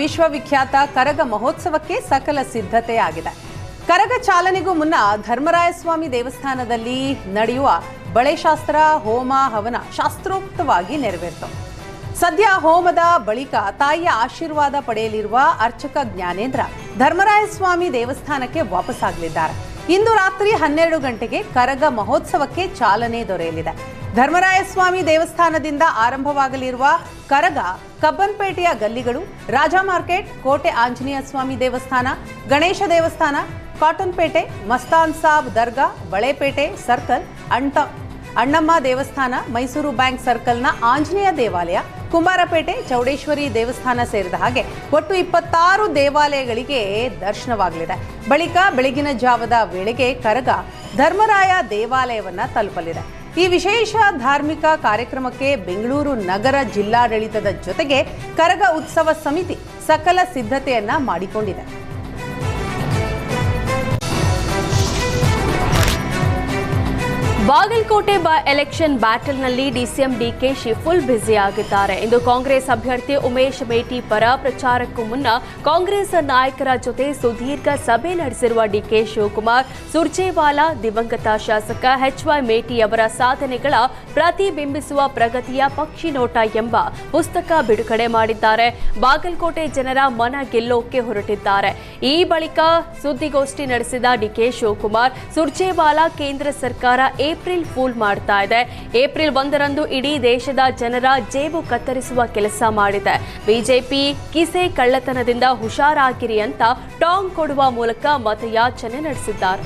ವಿಶ್ವವಿಖ್ಯಾತ ಕರಗ ಮಹೋತ್ಸವಕ್ಕೆ ಸಕಲ ಸಿದ್ಧತೆ ಆಗಿದೆ. ಕರಗ ಚಾಲನೆಗೂ ಮುನ್ನ ಧರ್ಮರಾಯಸ್ವಾಮಿ ದೇವಸ್ಥಾನದಲ್ಲಿ ನಡೆಯುವ ಬಳೆಶಾಸ್ತ್ರ, ಹೋಮ, ಹವನ ಶಾಸ್ತ್ರೋಕ್ತವಾಗಿ ನೆರವೇರಿತು. ಸದ್ಯ ಹೋಮದ ಬಳಿಕ ತಾಯಿಯ ಆಶೀರ್ವಾದ ಪಡೆಯಲಿರುವ ಅರ್ಚಕ ಜ್ಞಾನೇಂದ್ರ ಧರ್ಮರಾಯಸ್ವಾಮಿ ದೇವಸ್ಥಾನಕ್ಕೆ ವಾಪಸ್ಸಾಗಲಿದ್ದಾರೆ. ಇಂದು ರಾತ್ರಿ 12 ಗಂಟೆಗೆ ಕರಗ ಮಹೋತ್ಸವಕ್ಕೆ ಚಾಲನೆ ದೊರೆಯಲಿದೆ. ಧರ್ಮರಾಯಸ್ವಾಮಿ ದೇವಸ್ಥಾನದಿಂದ ಆರಂಭವಾಗಲಿರುವ ಕರಗ ಕಬ್ಬನ್ಪೇಟೆಯ ಗಲ್ಲಿಗಳು, ರಾಜ ಮಾರ್ಕೆಟ್, ಕೋಟೆ ಆಂಜನೇಯ ಸ್ವಾಮಿ ದೇವಸ್ಥಾನ, ಗಣೇಶ ದೇವಸ್ಥಾನ, ಕಾಟನ್ಪೇಟೆ, ಮಸ್ತಾನ್ ಸಾಬ್ ದರ್ಗಾ, ಬಳೆಪೇಟೆ ಸರ್ಕಲ್, ಅಣ್ಣಮ್ಮ ದೇವಸ್ಥಾನ, ಮೈಸೂರು ಬ್ಯಾಂಕ್ ಸರ್ಕಲ್ನ ಆಂಜನೇಯ ದೇವಾಲಯ, ಕುಂಬಾರಪೇಟೆ, ಚೌಡೇಶ್ವರಿ ದೇವಸ್ಥಾನ ಸೇರಿದ ಹಾಗೆ ಒಟ್ಟು 26 ದೇವಾಲಯಗಳಿಗೆ ದರ್ಶನವಾಗಲಿದೆ. ಬಳಿಕ ಬೆಳಗಿನ ಜಾವದ ವೇಳೆಗೆ ಕರಗ ಧರ್ಮರಾಯ ದೇವಾಲಯವನ್ನ ತಲುಪಲಿದೆ. ಈ ವಿಶೇಷ ಧಾರ್ಮಿಕ ಕಾರ್ಯಕ್ರಮಕ್ಕೆ ಬೆಂಗಳೂರು ನಗರ ಜಿಲ್ಲಾಡಳಿತದ ಜೊತೆಗೆ ಕರಗ ಉತ್ಸವ ಸಮಿತಿ ಸಕಲ ಸಿದ್ಧತೆಯನ್ನ ಮಾಡಿಕೊಂಡಿದೆ. ಬಾಗಲಕೋಟೆ ಬೈ ಎಲೆಕ್ಷನ್ ಬ್ಯಾಟಲ್ನಲ್ಲಿ ಡಿಸಿಎಂ ಡಿಕೆಶಿ ಫುಲ್ ಬ್ಯುಸಿ ಆಗಿದ್ದಾರೆ. ಇಂದು ಕಾಂಗ್ರೆಸ್ ಅಭ್ಯರ್ಥಿ ಉಮೇಶ್ ಮೇಟಿ ಪರ ಪ್ರಚಾರಕ್ಕೂ ಮುನ್ನ ಕಾಂಗ್ರೆಸ್ ನಾಯಕರ ಜೊತೆ ಸುದೀರ್ಘ ಸಭೆ ನಡೆಸಿರುವ ಡಿಕೆ ಶಿವಕುಮಾರ್ ಸುರ್ಜೇವಾಲಾ ದಿವಂಗತ ಶಾಸಕ HY ಮೇಟಿ ಅವರ ಸಾಧನೆಗಳ ಪ್ರತಿಬಿಂಬಿಸುವ ಪ್ರಗತಿಯ ಪಕ್ಷಿ ನೋಟ ಎಂಬ ಪುಸ್ತಕ ಬಿಡುಗಡೆ ಮಾಡಿದ್ದಾರೆ. ಬಾಗಲಕೋಟೆ ಜನರ ಮನ ಗೆಲ್ಲೋಕೆ ಹೊರಟಿದ್ದಾರೆ. ಈ ಬಳಿಕ ಸುದ್ದಿಗೋಷ್ಠಿ ನಡೆಸಿದ ಡಿಕೆ ಶಿವಕುಮಾರ್ ಸುರ್ಜೇವಾಲಾ ಕೇಂದ್ರ ಸರ್ಕಾರ ಏಪ್ರಿಲ್ ಫೂಲ್ ಮಾಡ್ತಾ ಇದೆ. ಏಪ್ರಿಲ್ 1ರಂದು ಇಡೀ ದೇಶದ ಜನರ ಜೇಬು ಕತ್ತರಿಸುವ ಕೆಲಸ ಮಾಡಿದೆ. ಬಿಜೆಪಿ ಕಿಸೆ ಕಳ್ಳತನದಿಂದ ಹುಷಾರಾಗಿರಿ ಅಂತ ಟಾಂಗ್ ಕೊಡುವ ಮೂಲಕ ಮತಯಾಚನೆ ನಡೆಸಿದ್ದಾರೆ.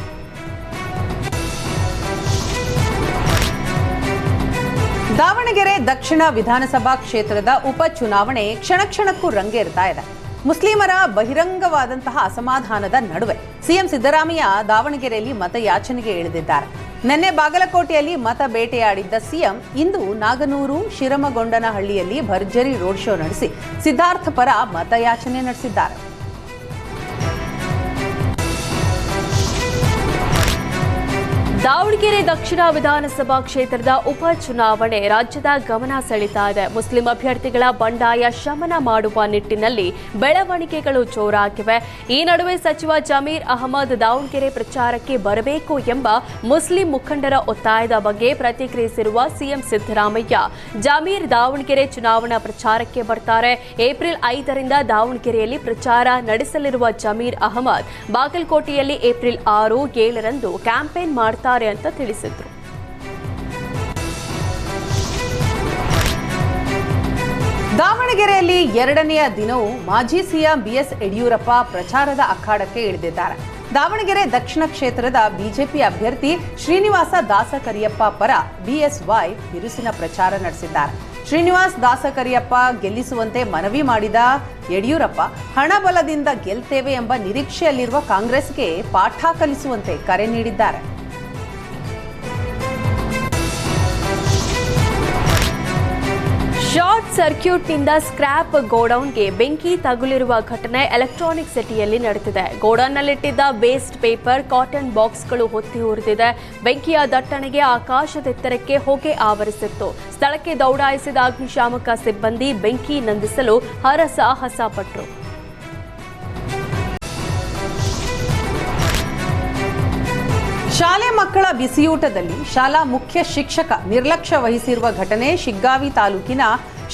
ದಾವಣಗೆರೆ ದಕ್ಷಿಣ ವಿಧಾನಸಭಾ ಕ್ಷೇತ್ರದ ಉಪಚುನಾವಣೆ ಕ್ಷಣಕ್ಕೂ ರಂಗೇರ್ತಾ ಇದೆ. ಮುಸ್ಲಿಮರ ಬಹಿರಂಗವಾದಂತಹ ಅಸಮಾಧಾನದ ನಡುವೆ ಸಿಎಂ ಸಿದ್ದರಾಮಯ್ಯ ದಾವಣಗೆರೆಯಲ್ಲಿ ಮತಯಾಚನೆಗೆ ಇಳಿದಿದ್ದಾರೆ. ನಿನ್ನೆ ಬಾಗಲಕೋಟೆಯಲ್ಲಿ ಮತ ಬೇಟೆಯಾಡಿದ್ದ ಸಿಎಂ ಇಂದು ನಾಗನೂರು, ಶಿರಮಗೊಂಡನಹಳ್ಳಿಯಲ್ಲಿ ಭರ್ಜರಿ ರೋಡ್ ಶೋ ನಡೆಸಿ ಸಿದ್ಧಾರ್ಥ ಪರ ಮತಯಾಚನೆ ನಡೆಸಿದ್ದಾರೆ. ದಾವಣಗೆರೆ ದಕ್ಷಿಣ ವಿಧಾನಸಭಾ ಕ್ಷೇತ್ರದ ಉಪಚುನಾವಣೆ ರಾಜ್ಯದ ಗಮನ ಸೆಳೀತಾ ಇದೆ. ಮುಸ್ಲಿಂ ಅಭ್ಯರ್ಥಿಗಳ ಬಂಡಾಯ ಶಮನ ಮಾಡುವ ನಿಟ್ಟಿನಲ್ಲಿ ಬೆಳವಣಿಗೆಗಳು ಜೋರಾಗಿವೆ. ಈ ನಡುವೆ ಸಚಿವ ಜಮೀರ್ ಅಹಮದ್ ದಾವಣಗೆರೆ ಪ್ರಚಾರಕ್ಕೆ ಬರಬೇಕು ಎಂಬ ಮುಸ್ಲಿಂ ಮುಖಂಡರ ಒತ್ತಾಯದ ಬಗ್ಗೆ ಪ್ರತಿಕ್ರಿಯಿಸಿರುವ ಸಿಎಂ ಸಿದ್ದರಾಮಯ್ಯ, ಜಮೀರ್ ದಾವಣಗೆರೆ ಚುನಾವಣಾ ಪ್ರಚಾರಕ್ಕೆ ಬರ್ತಾರೆ. ಏಪ್ರಿಲ್ 5ರಿಂದ ದಾವಣಗೆರೆಯಲ್ಲಿ ಪ್ರಚಾರ ನಡೆಸಲಿರುವ ಜಮೀರ್ ಅಹಮದ್ ಬಾಗಲಕೋಟೆಯಲ್ಲಿ ಏಪ್ರಿಲ್ 6, 7ರಂದು ಕ್ಯಾಂಪೇನ್ ಮಾಡ್ತಾರೆ ಅಂತ ತಿಳಿಸಿದ್ರು. ದಾವಣಗೆರೆಯಲ್ಲಿ 2ನೆಯ ದಿನವೂ ಮಾಜಿ ಸಿಎಂ BS ಯಡಿಯೂರಪ್ಪ ಪ್ರಚಾರದ ಅಖಾಡಕ್ಕೆ ಇಳಿದಿದ್ದಾರೆ. ದಾವಣಗೆರೆ ದಕ್ಷಿಣ ಕ್ಷೇತ್ರದ ಬಿಜೆಪಿ ಅಭ್ಯರ್ಥಿ ಶ್ರೀನಿವಾಸ ದಾಸಕರಿಯಪ್ಪ ಪರ BSY ಬಿರುಸಿನ ಪ್ರಚಾರ ನಡೆಸಿದ್ದಾರೆ. ಶ್ರೀನಿವಾಸ್ ದಾಸಕರಿಯಪ್ಪ ಗೆಲ್ಲಿಸುವಂತೆ ಮನವಿ ಮಾಡಿದ ಯಡಿಯೂರಪ್ಪ, ಹಣಬಲದಿಂದ ಗೆಲ್ತೇವೆ ಎಂಬ ನಿರೀಕ್ಷೆಯಲ್ಲಿರುವ ಕಾಂಗ್ರೆಸ್ಗೆ ಪಾಠ ಕಲಿಸುವಂತೆ ಕರೆ ನೀಡಿದ್ದಾರೆ. ಶಾರ್ಟ್ ಸರ್ಕ್ಯೂಟ್ನಿಂದ ಸ್ಕ್ರಾಪ್ ಗೋಡೌನ್ಗೆ ಬೆಂಕಿ ತಗುಲಿರುವ ಘಟನೆ ಎಲೆಕ್ಟ್ರಾನಿಕ್ ಸಿಟಿಯಲ್ಲಿ ನಡೆದಿದೆ. ಗೋಡೌನ್ನಲ್ಲಿಟ್ಟಿದ್ದ ವೇಸ್ಟ್ ಪೇಪರ್, ಕಾಟನ್ ಬಾಕ್ಸ್ಗಳು ಹೊತ್ತಿ ಉರಿದಿದೆ. ಬೆಂಕಿಯ ದಟ್ಟಣೆಗೆ ಆಕಾಶದೆತ್ತರಕ್ಕೆ ಹೊಗೆ ಆವರಿಸಿತ್ತು. ಸ್ಥಳಕ್ಕೆ ದೌಡಾಯಿಸಿದ ಅಗ್ನಿಶಾಮಕ ಸಿಬ್ಬಂದಿ ಬೆಂಕಿ ನಂದಿಸಲು ಹರಸಾಹಸ ಪಟ್ಟರು. ಶಾಲೆ ಮಕ್ಕಳ ಬಿಸಿಯೂಟದಲ್ಲಿ ಶಾಲಾ ಮುಖ್ಯ ಶಿಕ್ಷಕ ನಿರ್ಲಕ್ಷ್ಯ ವಹಿಸಿರುವ ಘಟನೆ ಶಿಗ್ಗಾವಿ ತಾಲೂಕಿನ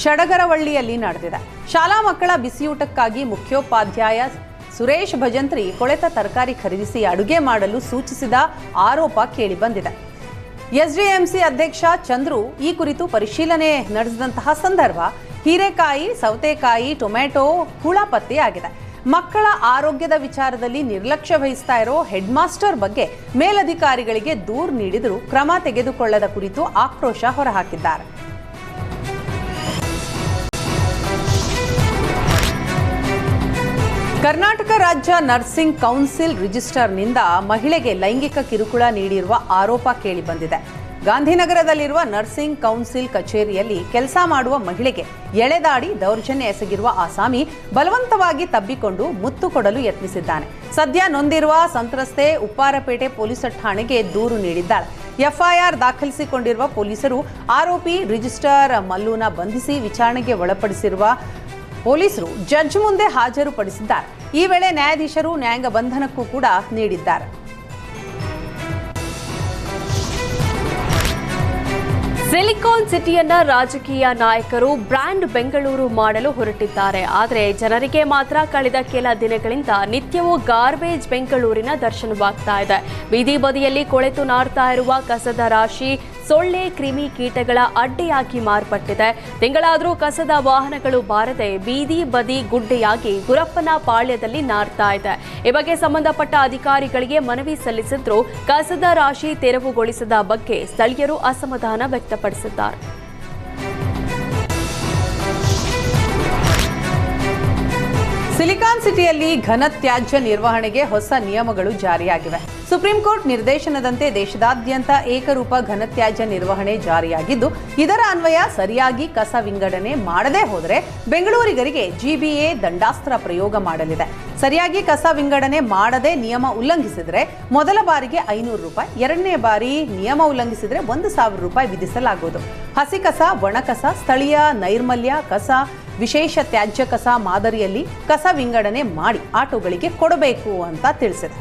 ಶಡಗರವಳ್ಳಿಯಲ್ಲಿ ನಡೆದಿದೆ. ಶಾಲಾ ಮಕ್ಕಳ ಬಿಸಿಯೂಟಕ್ಕಾಗಿ ಮುಖ್ಯೋಪಾಧ್ಯಾಯ ಸುರೇಶ್ ಭಜಂತ್ರಿ ಕೊಳೆತ ತರಕಾರಿ ಖರೀದಿಸಿ ಅಡುಗೆ ಮಾಡಲು ಸೂಚಿಸಿದ ಆರೋಪ ಕೇಳಿಬಂದಿದೆ. SDMC ಅಧ್ಯಕ್ಷ ಚಂದ್ರು ಈ ಕುರಿತು ಪರಿಶೀಲನೆ ನಡೆಸಿದಂತಹ ಸಂದರ್ಭ ಹೀರೆಕಾಯಿ, ಸೌತೆಕಾಯಿ, ಟೊಮೆಟೊ ಹುಳ ಪತ್ತೆಯಾಗಿದೆ. ಮಕ್ಕಳ ಆರೋಗ್ಯದ ವಿಚಾರದಲ್ಲಿ ನಿರ್ಲಕ್ಷ್ಯ ವಹಿಸ್ತಾ ಇರೋ ಹೆಡ್ ಮಾಸ್ಟರ್ ಬಗ್ಗೆ ಮೇಲಧಿಕಾರಿಗಳಿಗೆ ದೂರು ನೀಡಿದರೂ ಕ್ರಮ ತೆಗೆದುಕೊಳ್ಳದ ಕುರಿತು ಆಕ್ರೋಶ ಹೊರಹಾಕಿದ್ದಾರೆ. ಕರ್ನಾಟಕ ರಾಜ್ಯ ನರ್ಸಿಂಗ್ ಕೌನ್ಸಿಲ್ ರಿಜಿಸ್ಟರ್ನಿಂದ ಮಹಿಳೆಗೆ ಲೈಂಗಿಕ ಕಿರುಕುಳ ನೀಡಿರುವ ಆರೋಪ ಕೇಳಿಬಂದಿದೆ. ಗಾಂಧಿನಗರದಲ್ಲಿರುವ ನರ್ಸಿಂಗ್ ಕೌನ್ಸಿಲ್ ಕಚೇರಿಯಲ್ಲಿ ಕೆಲಸ ಮಾಡುವ ಮಹಿಳೆಗೆ ಎಳೆದಾಡಿ ದೌರ್ಜನ್ಯ ಎಸಗಿರುವ ಆಸಾಮಿ ಬಲವಂತವಾಗಿ ತಬ್ಬಿಕೊಂಡು ಮುತ್ತು ಕೊಡಲು ಯತ್ನಿಸಿದ್ದಾನೆ. ಸದ್ಯ ನೊಂದಿರುವ ಸಂತ್ರಸ್ತೆ ಉಪ್ಪಾರಪೇಟೆ ಪೊಲೀಸ್ ಠಾಣೆಗೆ ದೂರು ನೀಡಿದ್ದಾಳೆ. FIR ದಾಖಲಿಸಿಕೊಂಡಿರುವ ಪೊಲೀಸರು ಆರೋಪಿ ರಿಜಿಸ್ಟರ್ ಮಲ್ಲುನ ಬಂಧಿಸಿ ವಿಚಾರಣೆಗೆ ಒಳಪಡಿಸಿರುವ ಪೊಲೀಸರು ಜಡ್ಜ್ ಮುಂದೆ ಹಾಜರುಪಡಿಸಿದ್ದಾರೆ. ಈ ವೇಳೆ ನ್ಯಾಯಾಧೀಶರು ನ್ಯಾಯಾಂಗ ಬಂಧನಕ್ಕೂ ಕೂಡ ನೀಡಿದ್ದಾರೆ. ಸಿಲಿಕಾನ್ ಸಿಟಿಯನ್ನ ರಾಜಕೀಯ ನಾಯಕರು ಬ್ರ್ಯಾಂಡ್ ಬೆಂಗಳೂರು ಮಾಡಲು ಹೊರಟಿದ್ದಾರೆ. ಆದರೆ ಜನರಿಗೆ ಮಾತ್ರ ಕಳೆದ ಕೆಲ ದಿನಗಳಿಂದ ನಿತ್ಯವೂ ಗಾರ್ಬೇಜ್ ಬೆಂಗಳೂರಿನ ದರ್ಶನವಾಗ್ತಾ ಇದೆ. ಬೀದಿ ಬದಿಯಲ್ಲಿ ಕೊಳೆತು ನಾರ್ತಾ ಇರುವ ಕಸದ ರಾಶಿ ಸೊಳ್ಳೆ ಕ್ರಿಮಿ ಕೀಟಗಳ ಅಡ್ಡೆಯಾಗಿ ಮಾರ್ಪಟ್ಟಿದೆ. ತಿಂಗಳಾದರೂ ಕಸದ ವಾಹನಗಳು ಬಾರದೆ ಬೀದಿ ಬದಿ ಗುಡ್ಡೆಯಾಗಿ ಗುರಪ್ಪನ ಪಾಳ್ಯದಲ್ಲಿ ನಾರ್ತಾ ಇದೆ. ಈ ಬಗ್ಗೆ ಸಂಬಂಧಪಟ್ಟ ಅಧಿಕಾರಿಗಳಿಗೆ ಮನವಿ ಸಲ್ಲಿಸಿದ್ರು ಕಸದ ರಾಶಿ ತೆರವುಗೊಳಿಸದ ಬಗ್ಗೆ ಸ್ಥಳೀಯರು ಅಸಮಾಧಾನ ವ್ಯಕ್ತಪಡಿಸಿದ್ದಾರೆ. ಸಿಲಿಕಾನ್ ಸಿಟಿಯಲ್ಲಿ ಘನತ್ಯಾಜ್ಯ ನಿರ್ವಹಣೆಗೆ ಹೊಸ ನಿಯಮಗಳು ಜಾರಿಯಾಗಿವೆ. ಸುಪ್ರೀಂ ಕೋರ್ಟ್ ನಿರ್ದೇಶನದಂತೆ ದೇಶದಾದ್ಯಂತ ಏಕರೂಪ ಘನತ್ಯಾಜ್ಯ ನಿರ್ವಹಣೆ ಜಾರಿಯಾಗಿದ್ದು, ಇದರ ಅನ್ವಯ ಸರಿಯಾಗಿ ಕಸ ವಿಂಗಡಣೆ ಮಾಡದೇ ಹೋದರೆ ಬೆಂಗಳೂರಿಗರಿಗೆ ಜಿಬಿಎ ದಂಡಾಸ್ತ್ರ ಪ್ರಯೋಗ ಮಾಡಲಿದೆ. ಸರಿಯಾಗಿ ಕಸ ವಿಂಗಡಣೆ ಮಾಡದೆ ನಿಯಮ ಉಲ್ಲಂಘಿಸಿದರೆ ಮೊದಲ ಬಾರಿಗೆ 500 ರೂಪಾಯಿ, ಎರಡನೇ ಬಾರಿ ನಿಯಮ ಉಲ್ಲಂಘಿಸಿದರೆ 1,000 ರೂಪಾಯಿ ವಿಧಿಸಲಾಗುವುದು. ಹಸಿ ಕಸ, ಒಣ ಕಸ, ಸ್ಥಳೀಯ ನೈರ್ಮಲ್ಯ ಕಸ, ವಿಶೇಷ ತ್ಯಾಜ್ಯ ಕಸ ಮಾದರಿಯಲ್ಲಿ ಕಸ ವಿಂಗಡಣೆ ಮಾಡಿ ಆಟೋಗಳಿಗೆ ಕೊಡಬೇಕು ಅಂತ ತಿಳಿಸಿದೆ.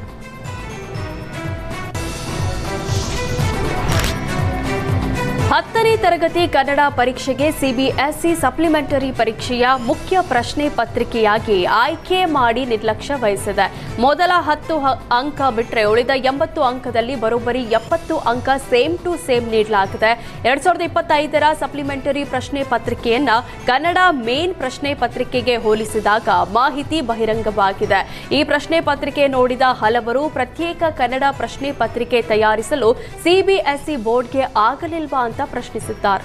ಹತ್ತನೇ ತರಗತಿ ಕನ್ನಡ ಪರೀಕ್ಷೆಗೆ ಸಿಬಿಎಸ್ಇ ಸಪ್ಲಿಮೆಂಟರಿ ಪರೀಕ್ಷೆಯ ಮುಖ್ಯ ಪ್ರಶ್ನೆ ಪತ್ರಿಕೆಯಾಗಿ ಆಯ್ಕೆ ಮಾಡಿ ನಿರ್ಲಕ್ಷ್ಯ ವಹಿಸಿದೆ. ಮೊದಲ 10 ಅಂಕ ಬಿಟ್ಟರೆ ಉಳಿದ 80 ಅಂಕದಲ್ಲಿ ಬರೋಬ್ಬರಿ 70 ಅಂಕ ಸೇಮ್ ಟು ಸೇಮ್ ನೀಡಲಾಗಿದೆ. 2025ರ ಸಪ್ಲಿಮೆಂಟರಿ ಪ್ರಶ್ನೆ ಪತ್ರಿಕೆಯನ್ನ ಕನ್ನಡ ಮೇನ್ ಪ್ರಶ್ನೆ ಪತ್ರಿಕೆಗೆ ಹೋಲಿಸಿದಾಗ ಮಾಹಿತಿ ಬಹಿರಂಗವಾಗಿದೆ. ಈ ಪ್ರಶ್ನೆ ಪತ್ರಿಕೆ ನೋಡಿದ ಹಲವರು ಪ್ರತ್ಯೇಕ ಕನ್ನಡ ಪ್ರಶ್ನೆ ಪತ್ರಿಕೆ ತಯಾರಿಸಲು ಸಿಬಿಎಸ್ಇ ಬೋರ್ಡ್ಗೆ ಆಗಲಿಲ್ವಾ ಅಂತ ಪ್ರಶ್ನಿಸಿದ್ದಾರೆ.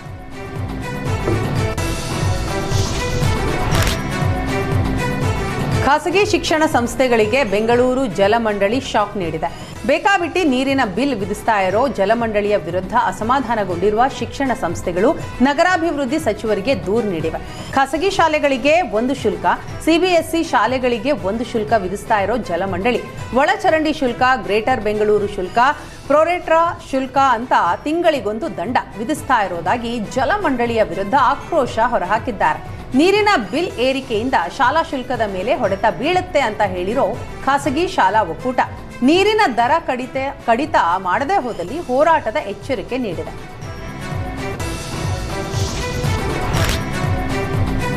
ಖಾಸಗಿ ಶಿಕ್ಷಣ ಸಂಸ್ಥೆಗಳಿಗೆ ಬೆಂಗಳೂರು ಜಲಮಂಡಳಿ ಶಾಕ್ ನೀಡಿದೆ. ಬೇಕಾಬಿಟ್ಟಿ ನೀರಿನ ಬಿಲ್ ವಿಧಿಸ್ತಾ ಇರೋ ಜಲಮಂಡಳಿಯ ವಿರುದ್ಧ ಅಸಮಾಧಾನಗೊಂಡಿರುವ ಶಿಕ್ಷಣ ಸಂಸ್ಥೆಗಳು ನಗರಾಭಿವೃದ್ಧಿ ಸಚಿವರಿಗೆ ದೂರು ನೀಡಿವೆ. ಖಾಸಗಿ ಶಾಲೆಗಳಿಗೆ ಒಂದು ಶುಲ್ಕ, ಸಿಬಿಎಸ್ಇ ಶಾಲೆಗಳಿಗೆ ಒಂದು ಶುಲ್ಕ ವಿಧಿಸ್ತಾ ಇರೋ ಜಲಮಂಡಳಿ ಒಳಚರಂಡಿ ಶುಲ್ಕ, ಗ್ರೇಟರ್ ಬೆಂಗಳೂರು ಶುಲ್ಕ, ಪ್ರೊರೇಟ್ರಾ ಶುಲ್ಕ ಅಂತ ತಿಂಗಳಿಗೊಂದು ದಂಡ ವಿಧಿಸ್ತಾ ಇರೋದಾಗಿ ಜಲಮಂಡಳಿಯ ವಿರುದ್ಧ ಆಕ್ರೋಶ ಹೊರಹಾಕಿದ್ದಾರೆ. ನೀರಿನ ಬಿಲ್ ಏರಿಕೆಯಿಂದ ಶಾಲಾ ಶುಲ್ಕದ ಮೇಲೆ ಹೊಡೆತ ಬೀಳುತ್ತೆ ಅಂತ ಹೇಳಿರೋ ಖಾಸಗಿ ಶಾಲಾ ಒಕ್ಕೂಟ ನೀರಿನ ದರ ಕಡಿತ ಮಾಡದೇ ಹೋದಲ್ಲಿ ಹೋರಾಟದ ಎಚ್ಚರಿಕೆ ನೀಡಿದೆ.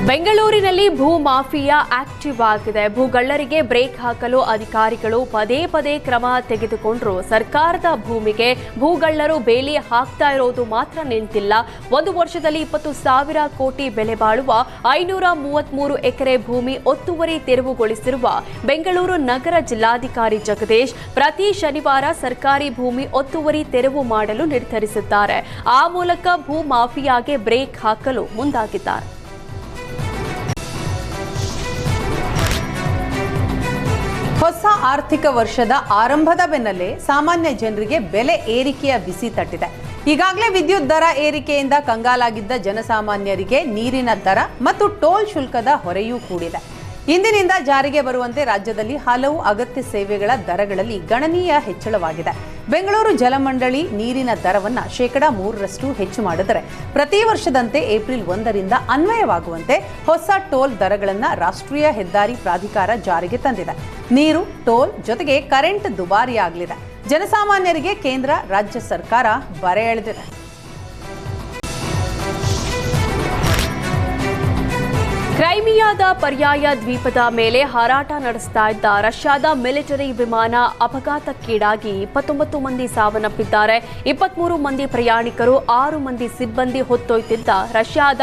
ಬೆಂಗಳೂರಿನಲ್ಲಿ ಭೂ ಮಾಫಿಯಾ ಆಕ್ಟಿವ್ ಆಗಿದೆ. ಭೂಗಳ್ಳರಿಗೆ ಬ್ರೇಕ್ ಹಾಕಲು ಅಧಿಕಾರಿಗಳು ಪದೇ ಪದೇ ಕ್ರಮ ತೆಗೆದುಕೊಂಡ್ರು ಸರ್ಕಾರದ ಭೂಮಿಗೆ ಭೂಗಳ್ಳರು ಬೇಲಿ ಹಾಕ್ತಾ ಇರೋದು ಮಾತ್ರ ನಿಂತಿಲ್ಲ. ಒಂದು ವರ್ಷದಲ್ಲಿ 20,000 ಕೋಟಿ ಬೆಲೆ ಬಾಳುವ 533 ಎಕರೆ ಭೂಮಿ ಒತ್ತುವರಿ ತೆರವುಗೊಳಿಸಿರುವ ಬೆಂಗಳೂರು ನಗರ ಜಿಲ್ಲಾಧಿಕಾರಿ ಜಗದೀಶ್ ಪ್ರತಿ ಶನಿವಾರ ಸರ್ಕಾರಿ ಭೂಮಿ ಒತ್ತುವರಿ ತೆರವು ಮಾಡಲು ನಿರ್ಧರಿಸಿದ್ದಾರೆ. ಆ ಮೂಲಕ ಭೂ ಮಾಫಿಯಾಗೆ ಬ್ರೇಕ್ ಹಾಕಲು ಮುಂದಾಗಿದ್ದಾರೆ. ಹೊಸ ಆರ್ಥಿಕ ವರ್ಷದ ಆರಂಭದ ಬೆನ್ನಲ್ಲೇ ಸಾಮಾನ್ಯ ಜನರಿಗೆ ಬೆಲೆ ಏರಿಕೆಯ ಬಿಸಿ ತಟ್ಟಿದೆ. ಈಗಾಗಲೇ ವಿದ್ಯುತ್ ದರ ಏರಿಕೆಯಿಂದ ಕಂಗಾಲಾಗಿದ್ದ ಜನಸಾಮಾನ್ಯರಿಗೆ ನೀರಿನ ದರ ಮತ್ತು ಟೋಲ್ ಶುಲ್ಕದ ಹೊರೆಯೂ ಕೂಡಿದೆ. ಇಂದಿನಿಂದ ಜಾರಿಗೆ ಬರುವಂತೆ ರಾಜ್ಯದಲ್ಲಿ ಹಲವು ಅಗತ್ಯ ಸೇವೆಗಳ ದರಗಳಲ್ಲಿ ಗಣನೀಯ ಹೆಚ್ಚಳವಾಗಿದೆ. ಬೆಂಗಳೂರು ಜಲಮಂಡಳಿ ನೀರಿನ ದರವನ್ನು 3% ಹೆಚ್ಚು ಮಾಡಿದರೆ ಪ್ರತಿ ವರ್ಷದಂತೆ ಏಪ್ರಿಲ್ 1ರಿಂದ ಅನ್ವಯವಾಗುವಂತೆ ಹೊಸ ಟೋಲ್ ದರಗಳನ್ನು ರಾಷ್ಟ್ರೀಯ ಹೆದ್ದಾರಿ ಪ್ರಾಧಿಕಾರ ಜಾರಿಗೆ ತಂದಿದೆ. ನೀರು, ಟೋಲ್ ಜೊತೆಗೆ ಕರೆಂಟ್ ದುಬಾರಿಯಾಗಲಿದೆ. ಜನಸಾಮಾನ್ಯರಿಗೆ ಕೇಂದ್ರ, ರಾಜ್ಯ ಸರ್ಕಾರ ಬರೆ ಎಳೆದಿದೆ. ಕ್ರೈಮಿಯಾದ ಪರ್ಯಾಯ ದ್ವೀಪದ ಮೇಲೆ ಹಾರಾಟ ನಡೆಸ್ತಾ ಇದ್ದ ರಷ್ಯಾದ ಮಿಲಿಟರಿ ವಿಮಾನ ಅಪಘಾತಕ್ಕೀಡಾಗಿ 29 ಮಂದಿ ಸಾವನ್ನಪ್ಪಿದ್ದಾರೆ. 23 ಮಂದಿ ಪ್ರಯಾಣಿಕರು, 6 ಮಂದಿ ಸಿಬ್ಬಂದಿ ಹೊತ್ತೊಯ್ತಿದ್ದ ರಷ್ಯಾದ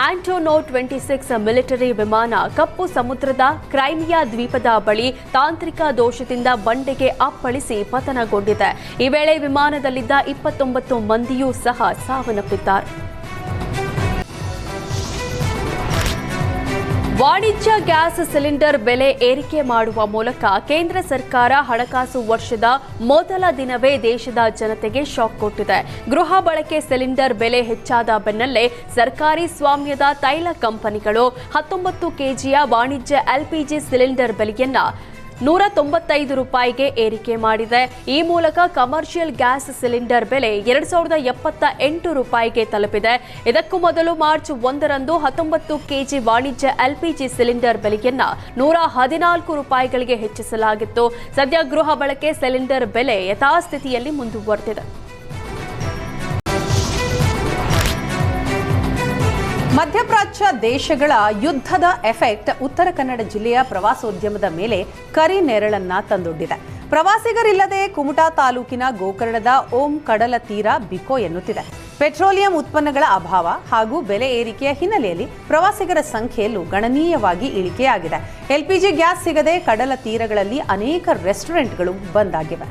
ಆಂಟೋನೋವ್ 26 ಮಿಲಿಟರಿ ವಿಮಾನ ಕಪ್ಪು ಸಮುದ್ರದ ಕ್ರೈಮಿಯಾ ದ್ವೀಪದ ಬಳಿ ತಾಂತ್ರಿಕ ದೋಷದಿಂದ ಬಂಡೆಗೆ ಅಪ್ಪಳಿಸಿ ಪತನಗೊಂಡಿದೆ. ಈ ವೇಳೆ ವಿಮಾನದಲ್ಲಿದ್ದ 29 ಮಂದಿಯೂ ಸಹ ಸಾವನ್ನಪ್ಪಿದ್ದಾರೆ. ವಾಣಿಜ್ಯ ಗ್ಯಾಸ್ ಸಿಲಿಂಡರ್ ಬೆಲೆ ಏರಿಕೆ ಮಾಡುವ ಮೂಲಕ ಕೇಂದ್ರ ಸರ್ಕಾರ ಹಣಕಾಸು ವರ್ಷದ ಮೊದಲ ದಿನವೇ ದೇಶದ ಜನತೆಗೆ ಶಾಕ್ ಕೊಟ್ಟಿದೆ. ಗೃಹ ಬಳಕೆ ಸಿಲಿಂಡರ್ ಬೆಲೆ ಹೆಚ್ಚಾದ ಬೆನ್ನಲ್ಲೇ ಸರ್ಕಾರಿ ಸ್ವಾಮ್ಯದ ತೈಲ ಕಂಪನಿಗಳು 19 ಕೆಜಿಯ ವಾಣಿಜ್ಯ ಎಲ್ಪಿಜಿ ಸಿಲಿಂಡರ್ ಬೆಲೆಯನ್ನ ರೂಪಾಯಿಗೆ ಏರಿಕೆ ಮಾಡಿದೆ. ಈ ಮೂಲಕ ಕಮರ್ಷಿಯಲ್ ಗ್ಯಾಸ್ ಸಿಲಿಂಡರ್ ಬೆಲೆ 2078 ರೂಪಾಯಿಗೆ ತಲುಪಿದೆ. ಇದಕ್ಕೂ ಮೊದಲು ಮಾರ್ಚ್ 1ರಂದು 19 ಕೆಜಿ ವಾಣಿಜ್ಯ ಎಲ್ಪಿಜಿ ಸಿಲಿಂಡರ್ ಬೆಲೆಯನ್ನ 114 ರೂಪಾಯಿಗಳಿಗೆ ಹೆಚ್ಚಿಸಲಾಗಿತ್ತು. ಸದ್ಯ ಗೃಹ ಬಳಕೆ ಸಿಲಿಂಡರ್ ಬೆಲೆ ಯಥಾಸ್ಥಿತಿಯಲ್ಲಿ ಮುಂದುವರೆದಿದೆ. ಮಧ್ಯಪ್ರಾಚ್ಯ ದೇಶಗಳ ಯುದ್ಧದ ಎಫೆಕ್ಟ್ ಉತ್ತರ ಕನ್ನಡ ಜಿಲ್ಲೆಯ ಪ್ರವಾಸೋದ್ಯಮದ ಮೇಲೆ ಕರಿನೆರಳನ್ನ ತಂದೊಡ್ಡಿದೆ. ಪ್ರವಾಸಿಗರಿಲ್ಲದೆ ಕುಮಟಾ ತಾಲೂಕಿನ ಗೋಕರ್ಣದ ಓಂ ಕಡಲ ತೀರ ಬಿಕೋ ಎನ್ನುತ್ತಿದೆ. ಪೆಟ್ರೋಲಿಯಂ ಉತ್ಪನ್ನಗಳ ಅಭಾವ ಹಾಗೂ ಬೆಲೆ ಏರಿಕೆಯ ಹಿನ್ನೆಲೆಯಲ್ಲಿ ಪ್ರವಾಸಿಗರ ಸಂಖ್ಯೆಯಲ್ಲೂ ಗಣನೀಯವಾಗಿ ಇಳಿಕೆಯಾಗಿದೆ. ಎಲ್ಪಿಜಿ ಗ್ಯಾಸ್ ಸಿಗದೆ ಕಡಲ ತೀರಗಳಲ್ಲಿ ಅನೇಕ ರೆಸ್ಟೋರೆಂಟ್ಗಳು ಬಂದ್ ಆಗಿವೆ.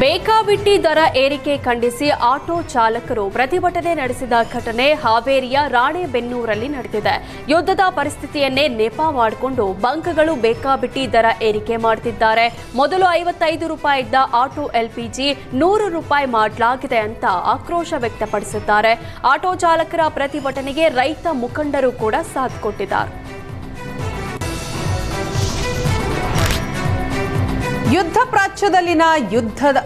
ಬೇಕಾಬಿಟ್ಟಿ ದರ ಏರಿಕೆ ಖಂಡಿಸಿ ಆಟೋ ಚಾಲಕರು ಪ್ರತಿಭಟನೆ ನಡೆಸಿದ ಘಟನೆ ಹಾವೇರಿಯ ರಾಣೆಬೆನ್ನೂರಲ್ಲಿ ನಡೆದಿದೆ. ಯುದ್ಧದ ಪರಿಸ್ಥಿತಿಯನ್ನೇ ನೆಪ ಮಾಡಿಕೊಂಡು ಬಂಕ್ಗಳು ಬೇಕಾಬಿಟ್ಟಿ ದರ ಏರಿಕೆ ಮಾಡುತ್ತಿದ್ದಾರೆ. ಮೊದಲು 55 ರೂಪಾಯಿ ಇದ್ದ ಆಟೋ ಎಲ್ಪಿಜಿ 100 ರೂಪಾಯಿ ಮಾಡಲಾಗಿದೆ ಅಂತ ಆಕ್ರೋಶ ವ್ಯಕ್ತಪಡಿಸಿದ್ದಾರೆ. ಆಟೋ ಚಾಲಕರ ಪ್ರತಿಭಟನೆಗೆ ರೈತ ಮುಖಂಡರು ಕೂಡ ಸಾಥ್ ಕೊಟ್ಟಿದ್ದಾರೆ. ಯುದ್ಧ ಪ್ರಾಚ್ಯದಲ್ಲಿನ ಯುದ್ಧದ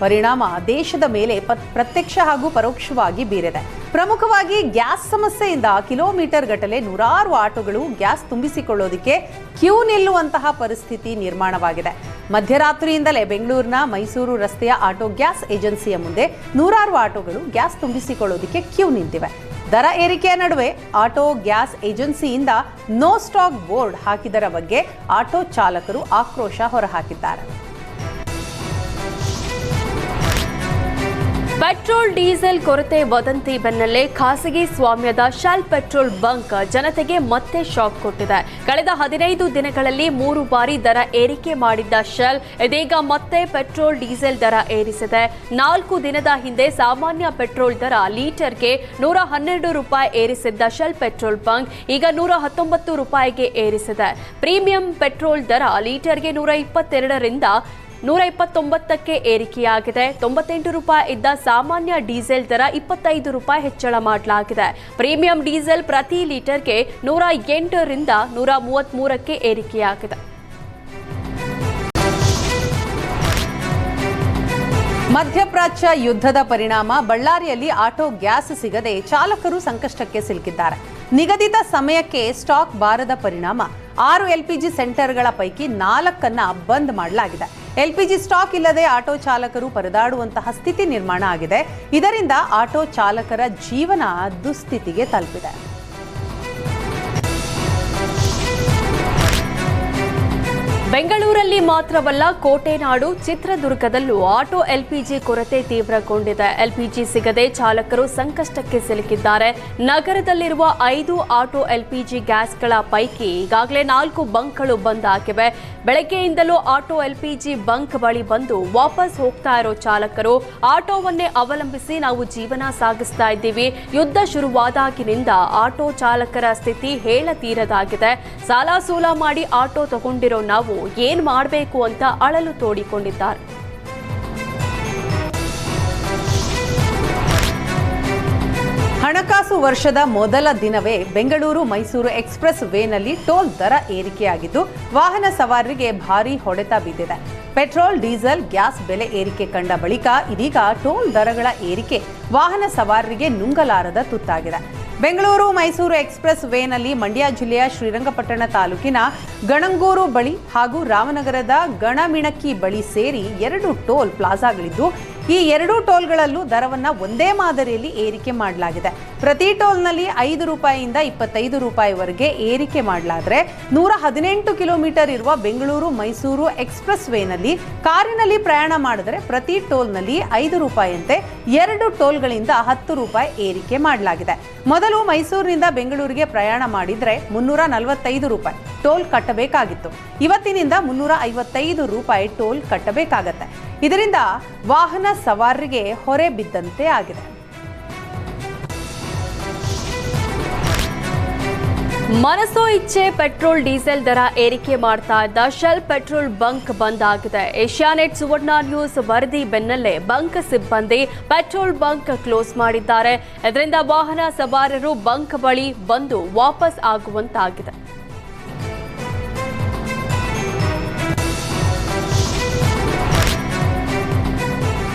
ಪರಿಣಾಮ ದೇಶದ ಮೇಲೆ ಪ್ರತ್ಯಕ್ಷ ಹಾಗೂ ಪರೋಕ್ಷವಾಗಿ ಬೀರಿದೆ. ಪ್ರಮುಖವಾಗಿ ಗ್ಯಾಸ್ ಸಮಸ್ಯೆಯಿಂದ ಕಿಲೋಮೀಟರ್ ಗಟ್ಟಲೆ ನೂರಾರು ಆಟೋಗಳು ಗ್ಯಾಸ್ ತುಂಬಿಸಿಕೊಳ್ಳೋದಕ್ಕೆ ಕ್ಯೂ ನಿಲ್ಲುವಂತಹ ಪರಿಸ್ಥಿತಿ ನಿರ್ಮಾಣವಾಗಿದೆ. ಮಧ್ಯರಾತ್ರಿಯಿಂದಲೇ ಬೆಂಗಳೂರಿನ ಮೈಸೂರು ರಸ್ತೆಯ ಆಟೋ ಗ್ಯಾಸ್ ಏಜೆನ್ಸಿಯ ಮುಂದೆ ನೂರಾರು ಆಟೋಗಳು ಗ್ಯಾಸ್ ತುಂಬಿಸಿಕೊಳ್ಳೋದಕ್ಕೆ ಕ್ಯೂ ನಿಂತಿವೆ. ದರ ಏರಿಕೆಯ ನಡುವೆ ಆಟೋ ಗ್ಯಾಸ್ ಏಜೆನ್ಸಿಯಿಂದ ನೋ ಸ್ಟಾಕ್ ಬೋರ್ಡ್ ಹಾಕಿದರ ಬಗ್ಗೆ ಆಟೋ ಚಾಲಕರು ಆಕ್ರೋಶ ಹೊರಹಾಕಿದ್ದಾರೆ. ಪೆಟ್ರೋಲ್ ಡೀಸೆಲ್ ಕೊರತೆ ವದಂತಿ ಬೆನ್ನಲ್ಲೇ ಖಾಸಗಿ ಸ್ವಾಮ್ಯದ ಶೆಲ್ ಪೆಟ್ರೋಲ್ ಬಂಕ್ ಜನತೆಗೆ ಮತ್ತೆ ಶಾಕ್ ಕೊಟ್ಟಿದೆ. ಕಳೆದ 15 ದಿನಗಳಲ್ಲಿ 3 ಬಾರಿ ದರ ಏರಿಕೆ ಮಾಡಿದ್ದ ಶೆಲ್ ಇದೀಗ ಮತ್ತೆ ಪೆಟ್ರೋಲ್ ಡೀಸೆಲ್ ದರ ಏರಿಸಿದೆ. 4 ದಿನದ ಹಿಂದೆ ಸಾಮಾನ್ಯ ಪೆಟ್ರೋಲ್ ದರ ಲೀಟರ್ಗೆ 112 ರೂಪಾಯಿ ಏರಿಸಿದ್ದ ಶೆಲ್ ಪೆಟ್ರೋಲ್ ಬಂಕ್ ಈಗ 119 ರೂಪಾಯಿಗೆ ಏರಿಸಿದೆ. ಪ್ರೀಮಿಯಂ ಪೆಟ್ರೋಲ್ ದರ ಲೀಟರ್ಗೆ 122ರಿಂದ 129ಕ್ಕೆ ಏರಿಕೆಯಾಗಿದೆ. 98 ರೂಪಾಯಿ ಇದ್ದ ಸಾಮಾನ್ಯ ಡೀಸೆಲ್ ದರ 25 ರೂಪಾಯಿ ಹೆಚ್ಚಳ ಮಾಡಲಾಗಿದೆ. ಪ್ರೀಮಿಯಂ ಡೀಸೆಲ್ ಪ್ರತಿ ಲೀಟರ್ಗೆ 108ರಿಂದ 133ಕ್ಕೆ ಏರಿಕೆಯಾಗಿದೆ. ಮಧ್ಯಪ್ರಾಚ್ಯ ಯುದ್ಧದ ಪರಿಣಾಮ ಬಳ್ಳಾರಿಯಲ್ಲಿ ಆಟೋ ಗ್ಯಾಸ್ ಸಿಗದೆ ಚಾಲಕರು ಸಂಕಷ್ಟಕ್ಕೆ ಸಿಲುಕಿದ್ದಾರೆ. ನಿಗದಿತ ಸಮಯಕ್ಕೆ ಸ್ಟಾಕ್ ಬಾರದ ಪರಿಣಾಮ 6 ಎಲ್ಪಿಜಿ ಸೆಂಟರ್ಗಳ ಪೈಕಿ 4ಅನ್ನ ಬಂದ್ ಮಾಡಲಾಗಿದೆ. ಎಲ್ಪಿಜಿ ಸ್ಟಾಕ್ ಇಲ್ಲದೆ ಆಟೋ ಚಾಲಕರು ಪರದಾಡುವಂತಹ ಸ್ಥಿತಿ ನಿರ್ಮಾಣ ಆಗಿದೆ. ಇದರಿಂದ ಆಟೋ ಚಾಲಕರ ಜೀವನ ದುಸ್ಥಿತಿಗೆ ತಲುಪಿದೆ. ಬೆಂಗಳೂರಲ್ಲಿ ಮಾತ್ರವಲ್ಲ, ಕೋಟೆನಾಡು ಚಿತ್ರದುರ್ಗದಲ್ಲೂ ಆಟೋ ಎಲ್ಪಿಜಿ ಕೊರತೆ ತೀವ್ರಗೊಂಡಿದೆ. ಎಲ್ಪಿಜಿ ಸಿಗದೆ ಚಾಲಕರು ಸಂಕಷ್ಟಕ್ಕೆ ಸಿಲುಕಿದ್ದಾರೆ. ನಗರದಲ್ಲಿರುವ 5 ಆಟೋ ಎಲ್ಪಿಜಿ ಗ್ಯಾಸ್ಗಳ ಪೈಕಿ ಈಗಾಗಲೇ 4 ಬಂಕ್ಗಳು ಬಂದ್ ಆಗಿವೆ. ಬೆಳಗ್ಗೆಯಿಂದಲೂ ಆಟೋ ಎಲ್ಪಿಜಿ ಬಂಕ್ ಬಳಿ ಬಂದು ವಾಪಸ್ ಹೋಗ್ತಾ ಇರೋ ಚಾಲಕರು ಆಟೋವನ್ನೇ ಅವಲಂಬಿಸಿ ನಾವು ಜೀವನ ಸಾಗಿಸ್ತಾ ಇದ್ದೀವಿ. ಯುದ್ಧ ಶುರುವಾದಾಗಿನಿಂದ ಆಟೋ ಚಾಲಕರ ಸ್ಥಿತಿ ಹೇಳತೀರದಾಗಿದೆ. ಸಾಲ ಸೂಲ ಮಾಡಿ ಆಟೋ ತಗೊಂಡಿರೋ ನಾವು ಏನ್ ಮಾಡಬೇಕು ಅಂತ ಅಳಲು ತೋಡಿಕೊಂಡಿದ್ದಾರೆ. ಹಣಕಾಸು ವರ್ಷದ ಮೊದಲ ದಿನವೇ ಬೆಂಗಳೂರು ಮೈಸೂರು ಎಕ್ಸ್‌ಪ್ರೆಸ್ ವೇನಲ್ಲಿ ಟೋಲ್ ದರ ಏರಿಕೆಯಾಗಿದ್ದು ವಾಹನ ಸವಾರರಿಗೆ ಭಾರೀ ಹೊಡೆತ ಬಿದ್ದಿದೆ. ಪೆಟ್ರೋಲ್, ಡೀಸೆಲ್, ಗ್ಯಾಸ್ ಬೆಲೆ ಏರಿಕೆ ಕಂಡ ಬಳಿಕ ಇದೀಗ ಟೋಲ್ ದರಗಳ ಏರಿಕೆ ವಾಹನ ಸವಾರರಿಗೆ ನುಂಗಲಾರದ ತುತ್ತಾಗಿದೆ. ಬೆಂಗಳೂರು ಮೈಸೂರು ಎಕ್ಸ್‌ಪ್ರೆಸ್ ವೇನಲ್ಲಿ ಮಂಡ್ಯ ಜಿಲ್ಲೆಯ ಶ್ರೀರಂಗಪಟ್ಟಣ ತಾಲೂಕಿನ ಗಣಂಗೂರು ಬಳಿ ಹಾಗೂ ರಾಮನಗರದ ಗಣಮಿಣಕಿ ಬಳಿ ಸೇರಿ 2 ಟೋಲ್ ಪ್ಲಾಜಾಗಳಿದ್ದು ಈ 2 ಟೋಲ್ಗಳಲ್ಲೂ ದರವನ್ನು ಒಂದೇ ಮಾದರಿಯಲ್ಲಿ ಏರಿಕೆ ಮಾಡಲಾಗಿದೆ. ಪ್ರತಿ ಟೋಲ್ನಲ್ಲಿ 5 ರೂಪಾಯಿಯಿಂದ 25 ರೂಪಾಯಿವರೆಗೆ ಏರಿಕೆ ಮಾಡಲಾದರೆ 118 ಕಿಲೋಮೀಟರ್ ಇರುವ ಬೆಂಗಳೂರು ಮೈಸೂರು ಎಕ್ಸ್‌ಪ್ರೆಸ್ ವೇನಲ್ಲಿ ಕಾರಿನಲ್ಲಿ ಪ್ರಯಾಣ ಮಾಡಿದರೆ ಪ್ರತಿ ಟೋಲ್ನಲ್ಲಿ 5 ರೂಪಾಯಿಯಂತೆ 2 ಟೋಲ್ಗಳಿಂದ 10 ರೂಪಾಯಿ ಏರಿಕೆ ಮಾಡಲಾಗಿದೆ. ಮೊದಲು ಮೈಸೂರಿನಿಂದ ಬೆಂಗಳೂರಿಗೆ ಪ್ರಯಾಣ ಮಾಡಿದರೆ 345 ರೂಪಾಯಿ ಟೋಲ್ ಕಟ್ಟಬೇಕಾಗಿತ್ತು. ಇವತ್ತಿನಿಂದ 355 ರೂಪಾಯಿ ಟೋಲ್ ಕಟ್ಟಬೇಕಾಗತ್ತೆ. ಇದರಿಂದ ವಾಹನ ಸವಾರರಿಗೆ ಹೊರೆ ಬಿದ್ದಂತೆ ಆಗಿದೆ. ಮನಸೋ ಇಚ್ಛೆ ಪೆಟ್ರೋಲ್ ಡೀಸೆಲ್ ದರ ಏರಿಕೆ ಮಾಡ್ತಾ ಇದ್ದ ಶೆಲ್ ಪೆಟ್ರೋಲ್ ಬಂಕ್ ಬಂದ್ ಆಗಿದೆ. ಏಷ್ಯಾನೆಟ್ ಸುವರ್ಣ ನ್ಯೂಸ್ ವರದಿ ಬೆನ್ನಲ್ಲೇ ಬಂಕ್ ಸಿಬ್ಬಂದಿ ಪೆಟ್ರೋಲ್ ಬಂಕ್ ಕ್ಲೋಸ್ ಮಾಡಿದ್ದಾರೆ. ಇದರಿಂದ ವಾಹನ ಸವಾರರು ಬಂಕ್ ಬಳಿ ಬಂದು ವಾಪಸ್ ಆಗುವಂತಾಗಿದೆ.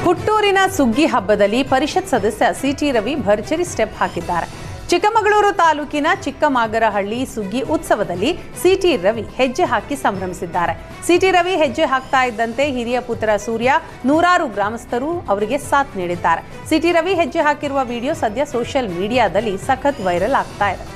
ಹುಟ್ಟೂರಿನ ಸುಗ್ಗಿ ಹಬ್ಬದಲ್ಲಿ ಪರಿಷತ್ ಸದಸ್ಯ ಸಿಟಿ ರವಿ ಭರ್ಜರಿ ಸ್ಟೆಪ್ ಹಾಕಿದ್ದಾರೆ. ಚಿಕ್ಕಮಗಳೂರು ತಾಲೂಕಿನ ಚಿಕ್ಕಮಾಗರಹಳ್ಳಿ ಸುಗ್ಗಿ ಉತ್ಸವದಲ್ಲಿ ಸಿಟಿ ರವಿ ಹೆಜ್ಜೆ ಹಾಕಿ ಸಂಭ್ರಮಿಸಿದ್ದಾರೆ. ಸಿಟಿ ರವಿ ಹೆಜ್ಜೆ ಹಾಕ್ತಾ ಇದ್ದಂತೆ ಹಿರಿಯ ಪುತ್ರ ಸೂರ್ಯ, ನೂರಾರು ಗ್ರಾಮಸ್ಥರು ಅವರಿಗೆ ಸಾಥ್ ನೀಡಿದ್ದಾರೆ. ಸಿಟಿ ರವಿ ಹೆಜ್ಜೆ ಹಾಕಿರುವ ವಿಡಿಯೋ ಸದ್ಯ ಸೋಷಿಯಲ್ ಮೀಡಿಯಾದಲ್ಲಿ ಸಖತ್ ವೈರಲ್ ಆಗ್ತಾ ಇದೆ.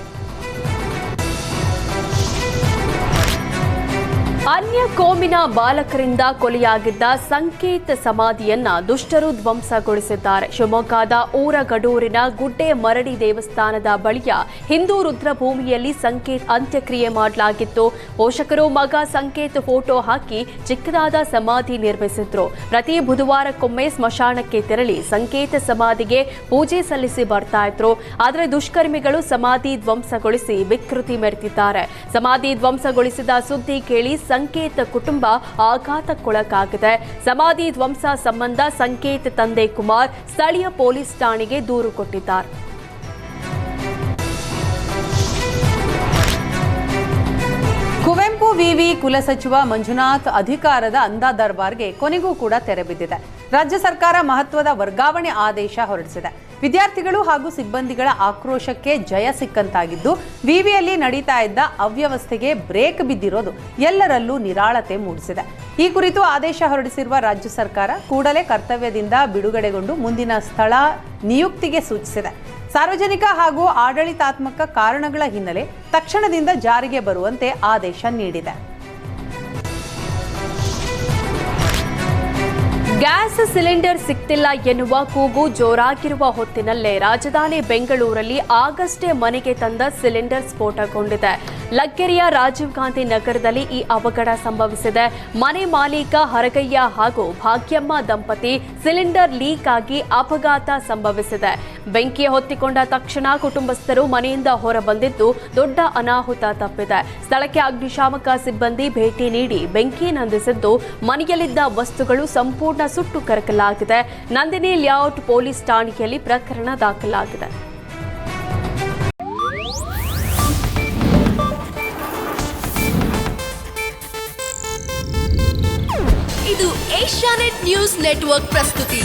ಅನ್ಯ ಕೋಮಿನ ಬಾಲಕರಿಂದ ಕೊಲೆಯಾಗಿದ್ದ ಸಂಕೇತ್ ಸಮಾಧಿಯನ್ನ ದುಷ್ಟರು ಧ್ವಂಸಗೊಳಿಸಿದ್ದಾರೆ. ಶಿವಮೊಗ್ಗದ ಊರಗಡೂರಿನ ಗುಡ್ಡೆ ಮರಡಿ ದೇವಸ್ಥಾನದ ಬಳಿಯ ಹಿಂದೂ ರುದ್ರಭೂಮಿಯಲ್ಲಿ ಸಂಕೇತ್ ಅಂತ್ಯಕ್ರಿಯೆ ಮಾಡಲಾಗಿತ್ತು. ಪೋಷಕರು ಮಗ ಸಂಕೇತ್ ಫೋಟೋ ಹಾಕಿ ಚಿಕ್ಕದಾದ ಸಮಾಧಿ ನಿರ್ಮಿಸಿದ್ರು. ಪ್ರತಿ ಬುಧವಾರಕ್ಕೊಮ್ಮೆ ಸ್ಮಶಾನಕ್ಕೆ ತೆರಳಿ ಸಂಕೇತ್ ಸಮಾಧಿಗೆ ಪೂಜೆ ಸಲ್ಲಿಸಿ ಬರ್ತಾ ಇದ್ರು. ಆದರೆ ದುಷ್ಕರ್ಮಿಗಳು ಸಮಾಧಿ ಧ್ವಂಸಗೊಳಿಸಿ ವಿಕೃತಿ ಮೆರೆದಿದ್ದಾರೆ. ಸಮಾಧಿ ಧ್ವಂಸಗೊಳಿಸಿದ ಸುದ್ದಿ ಕೇಳಿ ಸಂಕೇತ್ ಕುಟುಂಬ ಆಘಾತಕ್ಕೊಳಗಾಗಿದೆ. ಸಮಾಧಿ ಧ್ವಂಸ ಸಂಬಂಧ ಸಂಕೇತ್ ತಂದೆ ಕುಮಾರ್ ಸ್ಥಳೀಯ ಪೊಲೀಸ್ ಠಾಣೆಗೆ ದೂರು ಕೊಟ್ಟಿದ್ದಾರೆ. ಕುವೆಂಪು ವಿವಿ ಕುಲಸಚಿವ ಮಂಜುನಾಥ್ ಅಧಿಕಾರದ ಅಂದಾ ದರ್ಬಾರ್ಗೆ ಕೊನೆಗೂ ಕೂಡ ತೆರೆ ಬಿದ್ದಿದೆ. ರಾಜ್ಯ ಸರ್ಕಾರ ಮಹತ್ವದ ವರ್ಗಾವಣೆ ಆದೇಶ ಹೊರಡಿಸಿದೆ. ವಿದ್ಯಾರ್ಥಿಗಳು ಹಾಗೂ ಸಿಬ್ಬಂದಿಗಳ ಆಕ್ರೋಶಕ್ಕೆ ಜಯ ಸಿಕ್ಕಂತಾಗಿದ್ದು, ವಿವಿಯಲ್ಲಿ ನಡೀತಾ ಇದ್ದ ಅವ್ಯವಸ್ಥೆಗೆ ಬ್ರೇಕ್ ಬಿದ್ದಿರೋದು ಎಲ್ಲರಲ್ಲೂ ನಿರಾಳತೆ ಮೂಡಿಸಿದೆ. ಈ ಕುರಿತು ಆದೇಶ ಹೊರಡಿಸಿರುವ ರಾಜ್ಯ ಸರ್ಕಾರ ಕೂಡಲೇ ಕರ್ತವ್ಯದಿಂದ ಬಿಡುಗಡೆಗೊಂಡು ಮುಂದಿನ ಸ್ಥಳ ನಿಯುಕ್ತಿಗೆ ಸೂಚಿಸಿದೆ. ಸಾರ್ವಜನಿಕ ಹಾಗೂ ಆಡಳಿತಾತ್ಮಕ ಕಾರಣಗಳ ಹಿನ್ನೆಲೆ ತಕ್ಷಣದಿಂದ ಜಾರಿಗೆ ಬರುವಂತೆ ಆದೇಶ ನೀಡಿದೆ. ಗ್ಯಾಸ್ ಸಿಲಿಂಡರ್ ಸಿಗ್ತಿಲ್ಲ ಎನ್ನುವ ಕೂಗು ಜೋರಾಗಿರುವ ಹೊತ್ತಿನಲ್ಲೇ ರಾಜಧಾನಿ ಬೆಂಗಳೂರಲ್ಲಿ ಆಗಷ್ಟೇ ಮನೆಗೆ ತಂದ ಸಿಲಿಂಡರ್ ಸ್ಫೋಟಗೊಂಡಿದೆ. ಲಗ್ಗೆರೆಯ ರಾಜೀವ್ ಗಾಂಧಿ ನಗರದಲ್ಲಿ ಈ ಅವಘಡ ಸಂಭವಿಸಿದೆ. ಮನೆ ಮಾಲೀಕ ಹರಗಯ್ಯ ಹಾಗೂ ಭಾಗ್ಯಮ್ಮ ದಂಪತಿ ಸಿಲಿಂಡರ್ ಲೀಕ್ ಆಗಿ ಅಪಘಾತ ಸಂಭವಿಸಿದೆ. ಬೆಂಕಿ ಹೊತ್ತಿಕೊಂಡ ತಕ್ಷಣ ಕುಟುಂಬಸ್ಥರು ಮನೆಯಿಂದ ಹೊರಬಂದಿದ್ದು ದೊಡ್ಡ ಅನಾಹುತ ತಪ್ಪಿದೆ. ಸ್ಥಳಕ್ಕೆ ಅಗ್ನಿಶಾಮಕ ಸಿಬ್ಬಂದಿ ಭೇಟಿ ನೀಡಿ ಬೆಂಕಿ ನಂದಿಸಿದ್ದು ಮನೆಯಲ್ಲಿದ್ದ ವಸ್ತುಗಳು ಸಂಪೂರ್ಣ ಸುಟ್ಟು ಕರಕಲಾಗಿದೆ. ನಂದಿನಿ ಲೇಔಟ್ ಪೊಲೀಸ್ ಠಾಣೆಯಲ್ಲಿ ಪ್ರಕರಣ ದಾಖಲಾಗಿದೆ. ಇದು ಏಷ್ಯಾನೆಟ್ ನ್ಯೂಸ್ ನೆಟ್ವರ್ಕ್ ಪ್ರಸ್ತುತಿ.